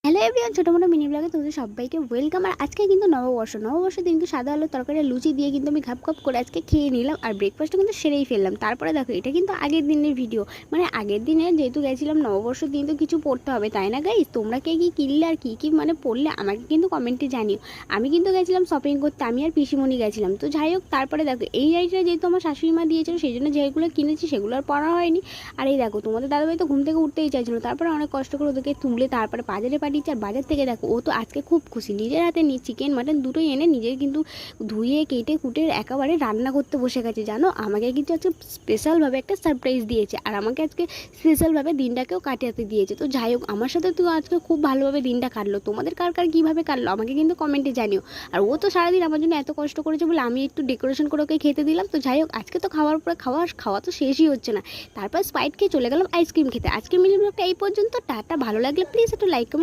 Hello everyone, ছোটো মোটো mini ব্লগে তোমাদের সবাইকে ওয়েলকাম। আর আজকে কিন্তু নববর্ষের দিনকে সাদা আলুর তরকারি লুচি দিয়ে কিন্তু আমি ঘাপ করে আজকে খেয়ে নিলাম। আর ব্রেকফাস্টটা কিন্তু সেরেই ফেললাম। তারপরে দেখো, এটা কিন্তু আগের দিনের ভিডিও, মানে আগের দিনে যেহেতু গেছিলাম নববর্ষের দিন, তো কিছু পড়তে হবে তাই না গাইস? তোমরা কে কী কিনলে আর কী মানে পড়লে আমাকে কিন্তু কমেন্টে জানিও। আমি কিন্তু গেছিলাম শপিং করতে, আমি আর পিসিমণি গেছিলাম। তো যাই হোক, তারপরে দেখো এই শাড়িটা যেহেতু আমার শাশুড়ি মা দিয়েছিল, সেই জন্য যেগুলো কিনেছি সেগুলো আর পরা হয়নি। আর এই দেখো, তোমাদের দাদাভাই তো ঘুম থেকে উঠতেই চাইছিল, তারপরে অনেক কষ্ট করে ওদেরকে তুলে তারপরে বাজারে পাঠিয়েছে। আর বাজার থেকে দেখো, ও তো আজকে খুব খুশি, নিজের হাতে চিকেন মাটন দুটোই এনে নিজের কিন্তু ধুয়ে কেটে কুটে একেবারে রান্না করতে বসে গেছে। জানো, আমাকে কিন্তু আজকে স্পেশালভাবে একটা সারপ্রাইজ দিয়েছে, আর আমাকে আজকে স্পেশালভাবে দিনটাকেও কাটাতে দিয়েছে। তো যাই হোক, আমার সাথে তো আজকে খুব ভালোভাবে দিনটা কাটলো। তোমাদের কার কার কীভাবে কাটলো আমাকে কিন্তু কমেন্টে জানিও। আর ও তো সারাদিন আমার জন্য এত কষ্ট করেছে বলে আমি একটু ডেকোরেশন করে ওকে খেতে দিলাম। তো যাই হোক, আজকে তো খাওয়ার পরে খাওয়া তো শেষই হচ্ছে না। তারপর স্প্রাইট খেয়ে চলে গেলাম আইসক্রিম খেতে। আজকে মিনি ব্লগটা এই পর্যন্ত। টাটা। ভালো লাগলে প্লিজ একটু লাইক